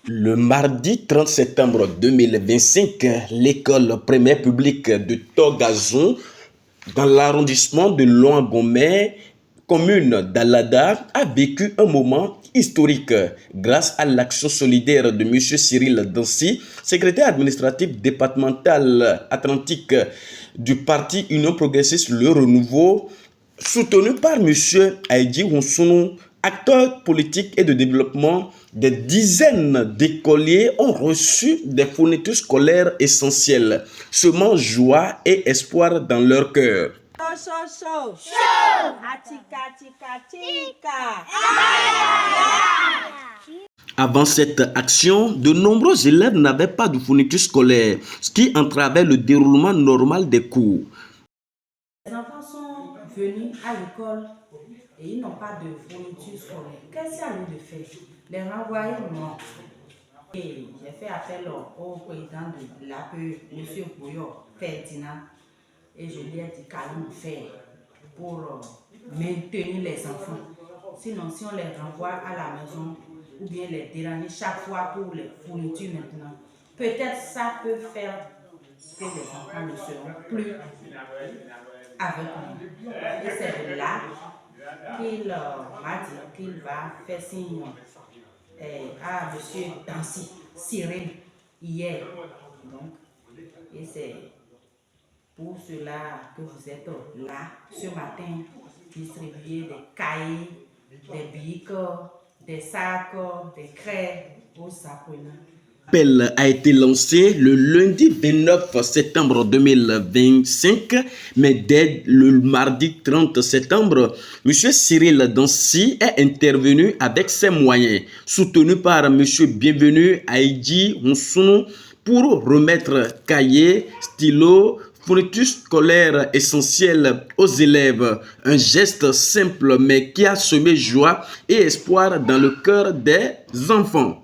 Le mardi 30 septembre 2025, l'école primaire publique de Togazon, dans l'arrondissement de Loangomé, commune d'Alada, a vécu un moment historique grâce à l'action solidaire de M. Cyril Dancy, secrétaire administratif départemental atlantique du parti Union progressiste Le Renouveau, soutenu par M. Aïdji Wonsounou, acteur politique et de développement. Des dizaines d'écoliers ont reçu des fournitures scolaires essentielles, semant joie et espoir dans leur cœur. Avant cette action, de nombreux élèves n'avaient pas de fournitures scolaires, ce qui entravait le déroulement normal des cours. Les enfants sont venus à l'école et ils n'ont pas de fourniture scolaire. Qu'est-ce qu'il y a lieu de faire? Les renvoyer? Non. Et j'ai fait appel au président de l'APE, M. Bouillot Ferdinand, et je lui ai dit qu'allons faire pour maintenir les enfants. Sinon, si on les renvoie à la maison ou bien les déranger chaque fois pour les fournitures maintenant, peut-être ça peut faire que les enfants ne seront plus avec nous. Et c'est de là qu'il m'a dit qu'il va faire signe à M. Dancy, Cyril, hier. Donc, et c'est pour cela que vous êtes là ce matin, distribuer des cahiers, des bics, des sacs, des craies aux apprenants. L'appel a été lancé le lundi 29 septembre 2025, mais dès le mardi 30 septembre, M. Cyril Dancy est intervenu avec ses moyens, soutenu par M. Bienvenu Aïdji Wonsounou, pour remettre cahiers, stylos, fournitures scolaires essentielles aux élèves. Un geste simple mais qui a semé joie et espoir dans le cœur des enfants.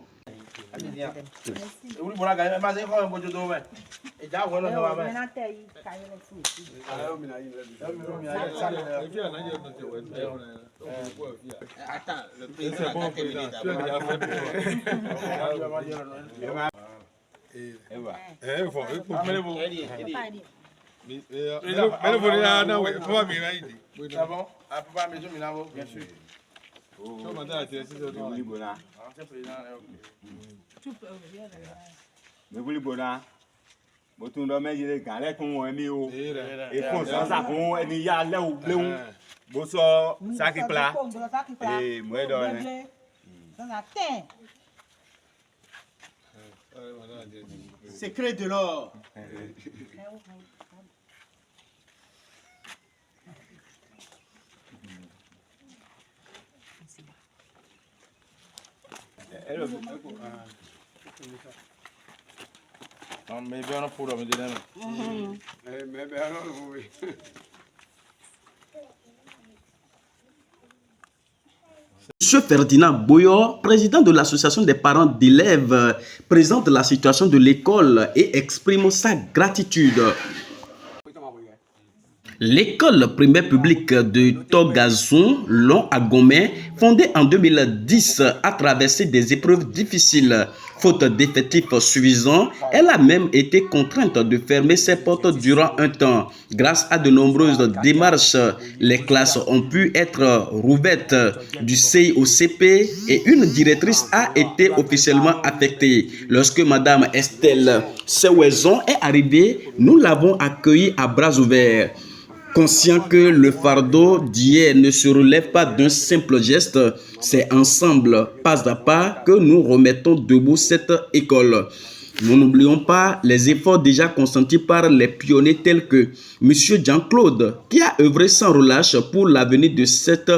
Secret de l'or. M. Ferdinand Bouillot, président de l'association des parents d'élèves, présente la situation de l'école et exprime sa gratitude. L'école primaire publique de Togazon, Long à Gomé, fondée en 2010, a traversé des épreuves difficiles. Faute d'effectifs suffisants, elle a même été contrainte de fermer ses portes durant un temps. Grâce à de nombreuses démarches, les classes ont pu être rouvertes du CI au CP et une directrice a été officiellement affectée. Lorsque Mme Estelle Sewezon est arrivée, nous l'avons accueillie à bras ouverts. Conscient que le fardeau d'hier ne se relève pas d'un simple geste, c'est ensemble, pas à pas, que nous remettons debout cette école. Nous n'oublions pas les efforts déjà consentis par les pionniers tels que M. Jean-Claude, qui a œuvré sans relâche pour l'avenir de cette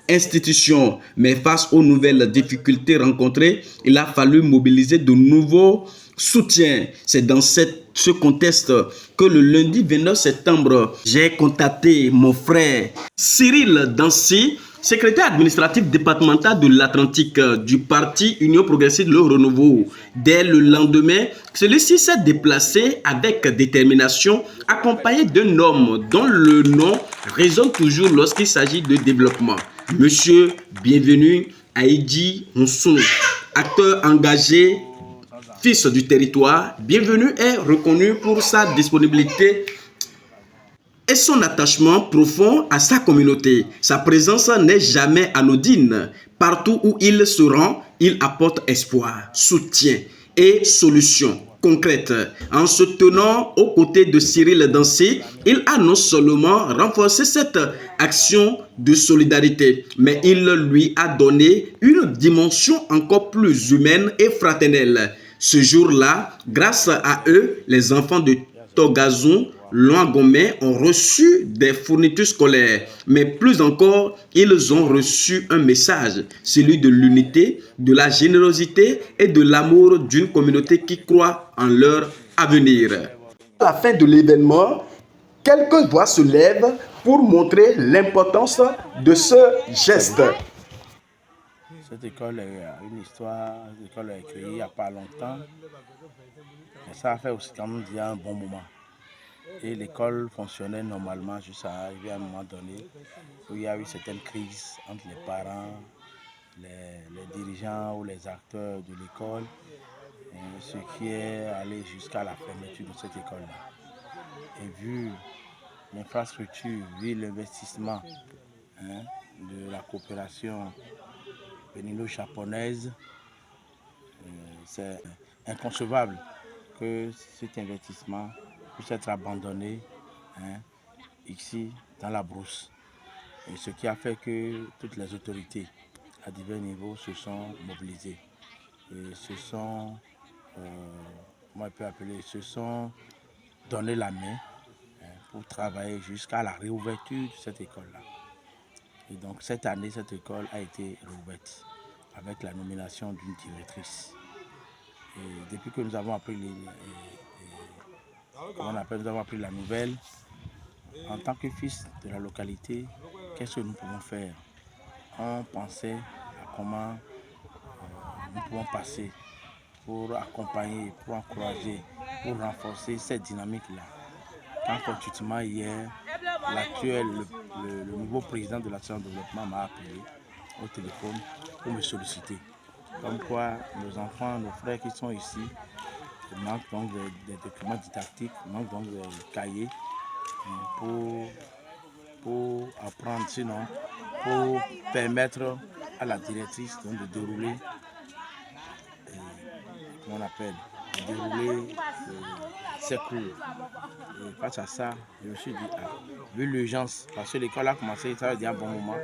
institution. Mais face aux nouvelles difficultés rencontrées, il a fallu mobiliser de nouveaux soutiens. C'est dans ce contexte que le lundi 29 septembre, j'ai contacté mon frère Cyril Dancy, secrétaire administratif départemental de l'Atlantique du parti Union progressiste Le Renouveau. Dès le lendemain, celui-ci s'est déplacé avec détermination, accompagné d'un homme dont le nom résonne toujours lorsqu'il s'agit de développement. Monsieur Bienvenu Aïdji Nsounou, acteur engagé, fils du territoire, bienvenu et reconnu pour sa disponibilité et son attachement profond à sa communauté. Sa présence n'est jamais anodine. Partout où il se rend, il apporte espoir, soutien et solutions concrètes. En se tenant aux côtés de Cyril Dansé, il a non seulement renforcé cette action de solidarité, mais il lui a donné une dimension encore plus humaine et fraternelle. Ce jour-là, grâce à eux, les enfants de Togazou, Loangomé ont reçu des fournitures scolaires, mais plus encore, ils ont reçu un message, celui de l'unité, de la générosité et de l'amour d'une communauté qui croit en leur avenir. À la fin de l'événement, quelques voix se lèvent pour montrer l'importance de ce geste. Cette école a une histoire, cette école a été créée il n'y a pas longtemps, mais ça a fait aussi quand même déjà un bon moment. Et l'école fonctionnait normalement jusqu'à arriver à un moment donné où il y a eu certaines crises entre les parents, les dirigeants ou les acteurs de l'école, ce qui est allé jusqu'à la fermeture de cette école-là. Et vu l'infrastructure, vu l'investissement de la coopération bénino-japonaise, c'est inconcevable que cet investissement puisse être abandonné ici dans la brousse. Et ce qui a fait que toutes les autorités à divers niveaux se sont mobilisées et se sont, comment on peut appeler, se sont donné la main pour travailler jusqu'à la réouverture de cette école-là. Et donc cette année, cette école a été rouverte avec la nomination d'une directrice. Et depuis que nous avons appris nous avons appris la nouvelle, en tant que fils de la localité, qu'est-ce que nous pouvons faire? On pensait à comment nous pouvons passer pour accompagner, pour encourager, pour renforcer cette dynamique-là. Quand concrètement hier, le nouveau président de l'action de développement m'a appelé au téléphone pour me solliciter. Comme quoi nos enfants, nos frères qui sont ici, manquent donc des documents didactiques, manquent donc des cahiers pour apprendre, sinon pour permettre à la directrice donc, de dérouler, comment on appelle, de dérouler ses cours. Et face à ça, je me suis dit, vu l'urgence, parce que l'école a commencé, ça veut dire un bon moment,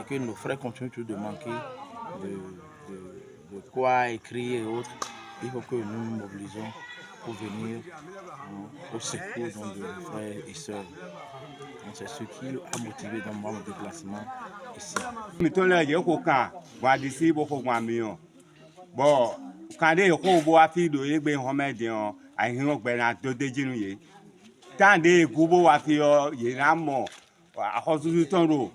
et que nos frères continuent toujours de manquer de quoi écrire et autres, il faut que nous nous mobilisons pour venir au secours de nos frères et sœurs. C'est ce qui a motivé dans mon déplacement ici. Bon, quand les robots a fait de l'église romaine, à une bonne de déjeuner. Tant de goubo a fait yénamo, à cause du temps,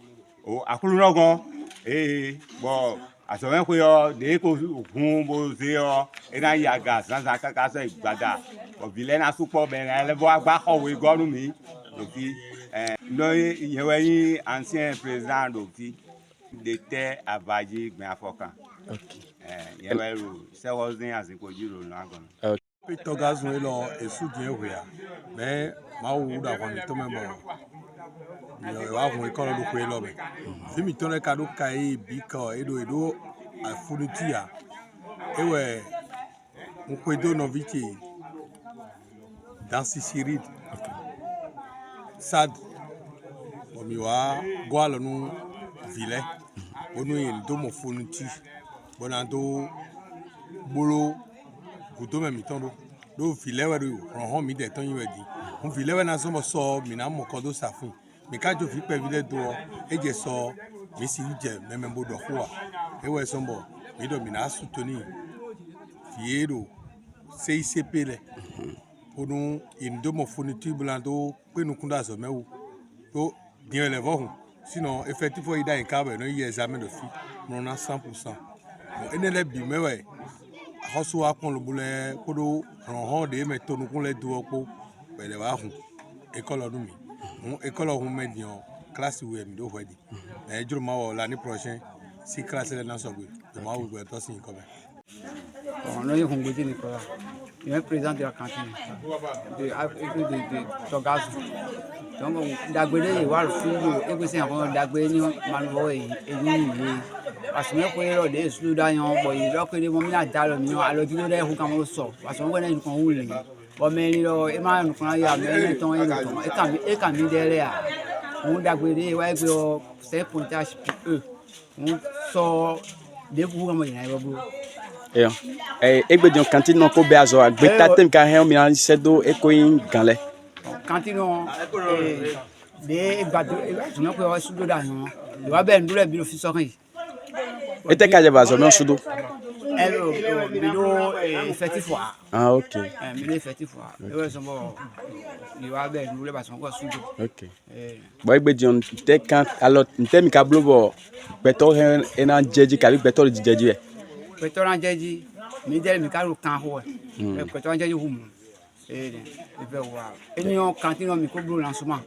à Koulogon, et bon, à ce moment où des gumbo zéro, et là il y a gaz, dans un caca, c'est bada. Au vilain à soupe, ben, elle va voir où il gourmet. Donc, il y a eu un ancien président d'Oki, d'été à Vaji, mais à Fokan. Togazou elo esudie wea me ma wu da kwa mi to me bo yo wa kun ko lo ko elo me fi mi to le ka do kai bi ko edo a funitia ewe un do noviti dans Sicile sad o mi wa gwalo nu vile onu yin do mo funiti bonando bolo gudo me mi ton do filewe do ron mi de ton yin wedi un filewe na so mi na mo ko do safun mi ka jo fi pe vile do eje so mi si je meme bo do ho a ewe so mbo mi do mi na sutoni fiero CICP le onu indo mo funitu blando pe nu kunda so mewu to bien le vo sinon effectivement il a un cadre no y examen de fi non à 100%. Enele bi mewe hoso akon lo bule kodo ron de me tonu kun le du opo pele wa hun école ọdún mi école hun median classe we mi do wedi e juro ma wo l'année prochaine si classe les dans Sogwe. De moi, vous êtes aussi comme On est Hongouti Nicolas. Il est président de la cantine de Togas. Donc, Dagbede, il va le faire, et puis c'est un Dagbede, Manvo et Nini. Parce que nous avons des sous d'ailleurs, il a que des moments à l'aluminium, alors qu'il y a des roues comme ça. Parce qu'on connaît qu'on roule. Bon, mais il y a un temps, il y a un temps, et quand il est derrière, on Dagbede, ouais, c'est pour tâche pour eux. On sort des roues comme il y a un boulot. Egbe di cantine non ko be azo agbeta tem ka hen mi an sedo ekoyin ganle cantine de gbado tuna ko wa sudo da yon de wa be ndure bi lo fi sokan yi ete ka je bazo me sudo bilo effectif wa ah OK bilo effectif wa e we so bo ni wa be ndure ba so ko sudo OK bo egbe di on te kan alors nte mi ka blo bo beto hen ena jeji ka bi beto di jeji e Petoran jeji mi dele mi karu kan ho petoran jeji humu e be wa eniyan cantine mi ko blo lancement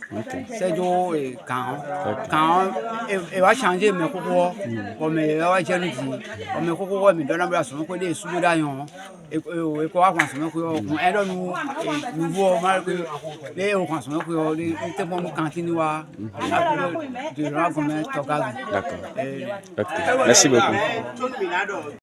sejo kan e wa changer me koko o me wa jenu ti o me koko mi dona bra so ko de su da yan e ko wa kan so me ko e do nu nouveau mal ko le o kan so me ko de te bon cantine wa de la gomme Togas. D'accord. OK. Merci beaucoup.